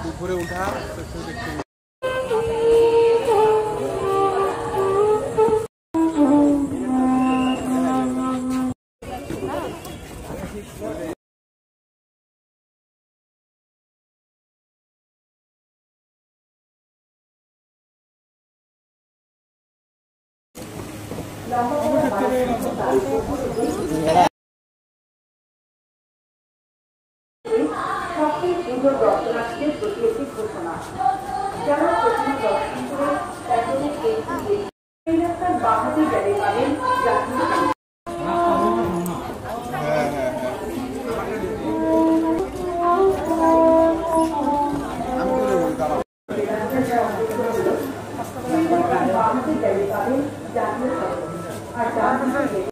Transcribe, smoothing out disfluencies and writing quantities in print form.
উপরে উঠা দেখতে সবচেয়ে সুন্দর দর্শনার্থীদের প্রতি একটি ঘোষণা যারা প্রথমে দর্শন করে তাদের এই রাস্তার বাহাতে গেলে পাবেন জাতীয়